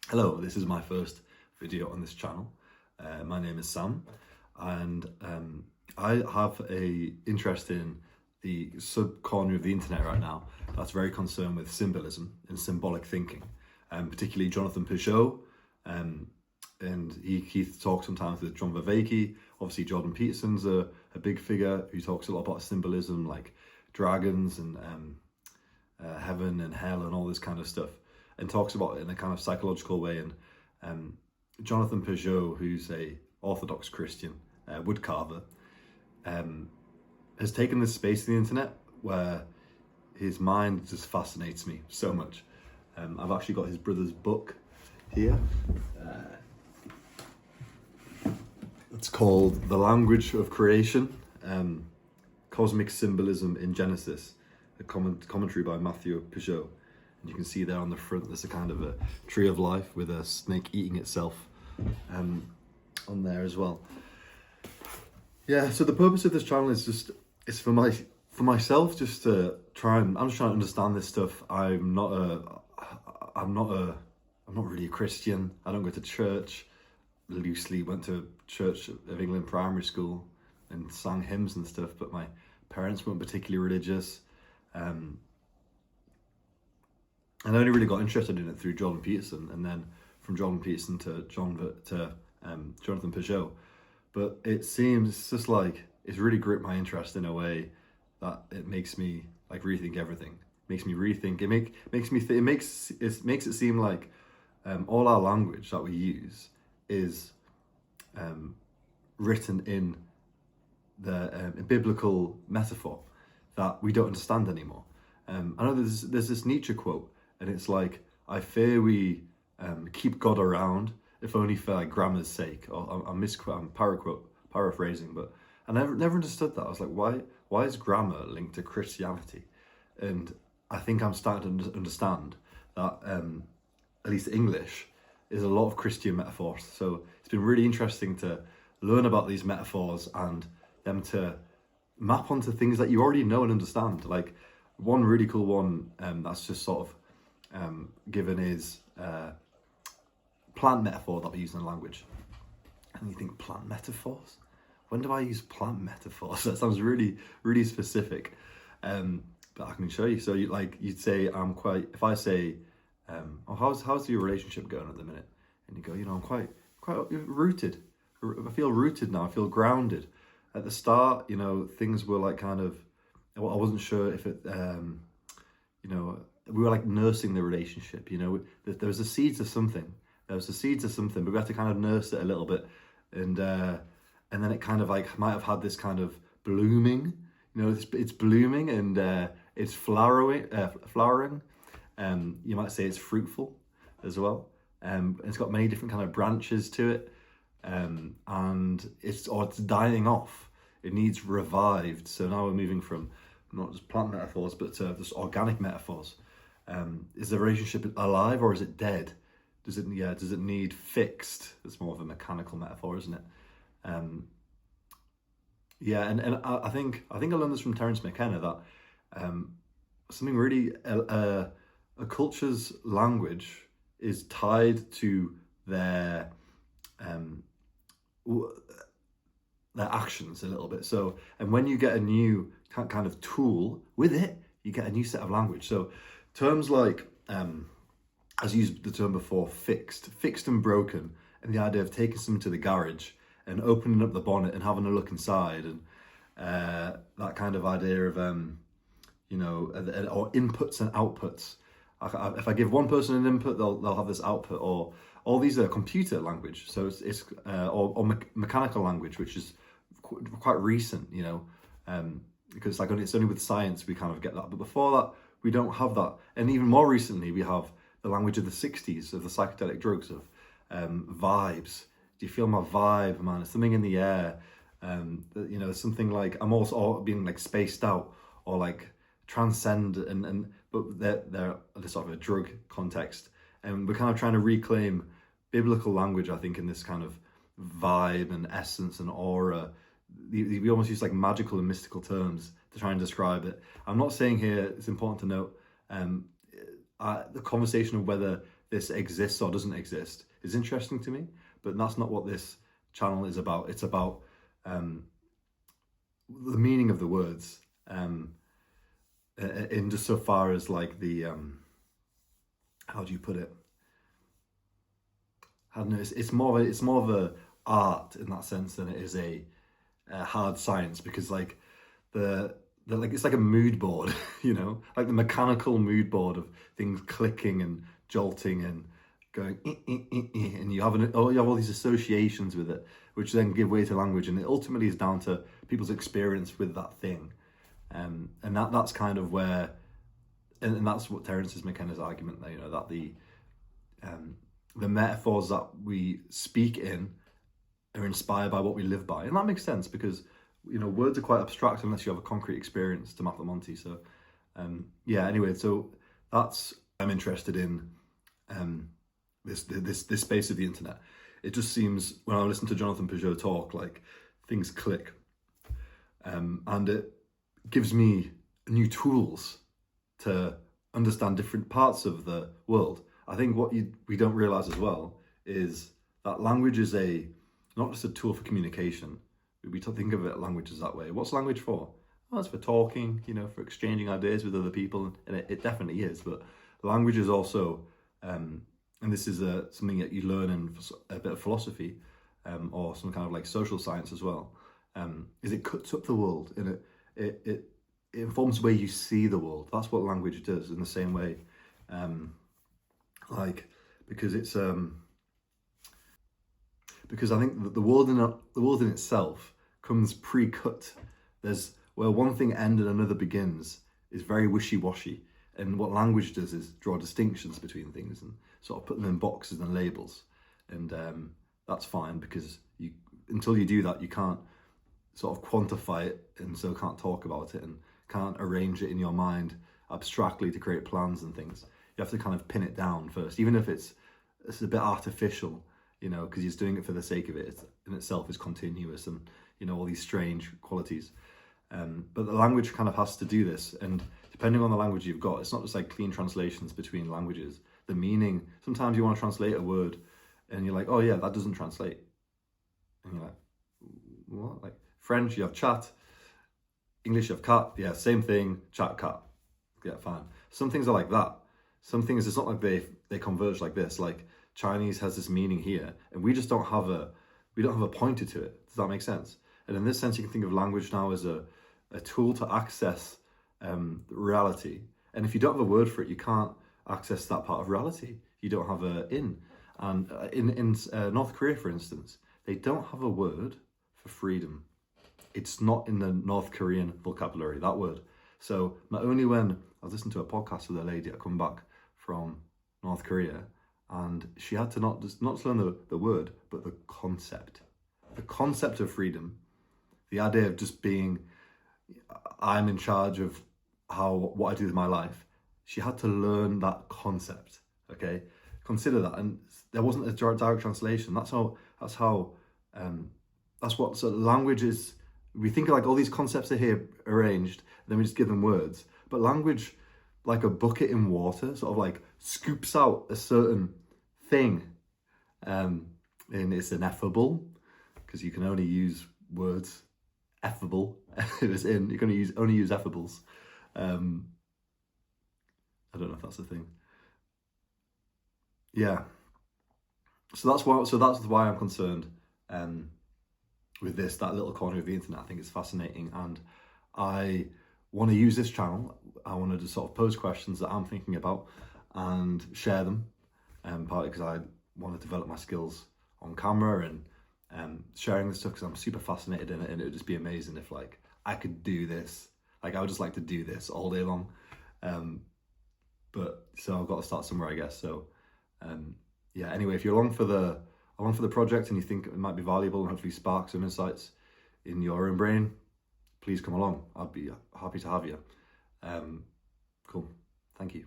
Hello, this is my first video on this channel. My name is Sam, and I have a interest in the sub-corner of the internet right now that's very concerned with symbolism and symbolic thinking, particularly Jonathan Peugeot, and he talks sometimes with John Vervaeke. Obviously Jordan Peterson's a big figure who talks a lot about symbolism, like dragons and heaven and hell and all this kind of stuff, and talks about it in a kind of psychological way. And Jonathan Peugeot, who's a Orthodox Christian woodcarver, has taken this space in the internet where his mind just fascinates me so much. I've actually got his brother's book here. It's called The Language of Creation, Cosmic Symbolism in Genesis, a commentary by Matthew Peugeot. And you can see there on the front there's a kind of a tree of life with a snake eating itself on there as well. Yeah, so the purpose of this channel is for myself, just to try and I'm just trying to understand this stuff. I'm not really a Christian. I don't go to church. Loosely went to Church of England primary school and sang hymns and stuff, but my parents weren't particularly religious. And I only really got interested in it through Jordan Peterson, and then from Jordan Peterson to Jonathan Peugeot. But it seems it's just like it's really gripped my interest in a way that it makes me like rethink everything. Makes me rethink. It makes it seem like all our language that we use is written in the biblical metaphor that we don't understand anymore. I know there's this Nietzsche quote, and it's like, I fear we keep God around, if only for like grammar's sake. Or I'm paraphrasing, but I never understood that. I was like, why is grammar linked to Christianity? And I think I'm starting to understand that at least English is a lot of Christian metaphors. So it's been really interesting to learn about these metaphors and them to map onto things that you already know and understand. Like one really cool one that's just sort of given is plant metaphor that we use in language. And you think, plant metaphors? When do I use plant metaphors? That sounds really, really specific. But I can show you. So you'd say, if I say, how's your relationship going at the minute? And you go, I'm quite rooted. I feel rooted now. I feel grounded. At the start, things were like kind of, I wasn't sure if it, we were like nursing the relationship. There was the seeds of something. But we had to kind of nurse it a little bit, and then it kind of like might have had this kind of blooming. It's blooming and it's flowering. You might say it's fruitful as well. It's got many different kind of branches to it, and it's dying off. It needs revived. So now we're moving from not just plant metaphors, but to just organic metaphors. Is the relationship alive or is it dead? Does it need fixed? It's more of a mechanical metaphor, isn't it? And I think I learned this from Terence McKenna, that something really a culture's language is tied to their actions a little bit. So, and when you get a new kind of tool with it, you get a new set of language. So terms like, as I used the term before, fixed and broken, and the idea of taking something to the garage and opening up the bonnet and having a look inside, and that kind of idea of, or inputs and outputs. If I give one person an input, they'll have this output, or all these are computer language. So it's mechanical language, which is quite recent, because it's only with science we kind of get that. But before that, we don't have that. And even more recently, we have the language of the 60s, of the psychedelic drugs, of vibes. Do you feel my vibe, man? There's something in the air. Something like, I'm also being like spaced out or like transcend, but they're sort of a drug context. And we're kind of trying to reclaim biblical language, I think, in this kind of vibe and essence and aura. We almost use like magical and mystical terms to try and describe it. I'm not saying here, it's important to note, the conversation of whether this exists or doesn't exist is interesting to me, but that's not what this channel is about. It's about the meaning of the words, in just so far as like the how do you put it? I don't know. It's more of a art in that sense than it is a hard science, because like the like it's like a mood board, you know, like the mechanical mood board of things clicking and jolting and going, and you have all these associations with it, which then give way to language, and it ultimately is down to people's experience with that thing, and that's kind of where, and that's what Terence McKenna's argument there, you know, that the metaphors that we speak in are inspired by what we live by, and that makes sense because, you know, words are quite abstract unless you have a concrete experience to map them onto. So yeah, anyway, so that's, I'm interested in this space of the internet. It just seems, when I listen to Jonathan Peugeot talk, like things click, and it gives me new tools to understand different parts of the world. I think what we don't realize as well is that language is not just a tool for communication. We think of it, language as that way. What's language for? Well, it's for talking, you know, for exchanging ideas with other people, and it definitely is. But language is also, and this is something that you learn in a bit of philosophy, or some kind of like social science as well, is it cuts up the world, and it informs the way you see the world. That's what language does in the same way, like, because it's because I think that the world in itself comes pre-cut. There's where one thing ends and another begins is very wishy-washy, and what language does is draw distinctions between things and sort of put them in boxes and labels, and that's fine, because until you do that, you can't sort of quantify it, and so can't talk about it and can't arrange it in your mind abstractly to create plans and things. You have to kind of pin it down first, even if it's a bit artificial, you know, because he's doing it for the sake of it. It in itself is continuous, and, you know, all these strange qualities. But the language kind of has to do this, and depending on the language you've got, it's not just like clean translations between languages. The meaning, sometimes you want to translate a word, and you're like, oh yeah, that doesn't translate. And you're like, what? Like French, you have chat. English, you have cat. Yeah, same thing, chat, cat. Yeah, fine. Some things are like that. Some things, it's not like they converge like this. Like Chinese has this meaning here, and we just don't have a pointer to it. Does that make sense? And in this sense, you can think of language now as a tool to access reality. And if you don't have a word for it, you can't access that part of reality. You don't have a in. And in North Korea, for instance, they don't have a word for freedom. It's not in the North Korean vocabulary, that word. So not only when I was listening to a podcast with a lady that come back from North Korea, and she had to not just learn the word, but the concept of freedom, the idea of just being, I'm in charge of what I do with my life. She had to learn that concept. Okay, consider that. And there wasn't a direct translation. That's what sort of language is. We think of like all these concepts are here arranged, and then we just give them words. But language, like a bucket in water, sort of like scoops out a certain thing, and it's ineffable, because you can only use words. Effable, if it's in, you're going to only use effables. I don't know if that's a thing. Yeah. So that's why I'm concerned with that little corner of the internet. I think it's fascinating, and I want to use this channel. I want to just sort of pose questions that I'm thinking about and share them, partly because I want to develop my skills on camera and sharing this stuff because I'm super fascinated in it, and it would just be amazing if like I could do this. Like I would just like to do this all day long. But so I've got to start somewhere, I guess. So yeah, anyway, if you're along for the project and you think it might be valuable and hopefully spark some insights in your own brain, please come along. I'd be happy to have you. Cool. Thank you.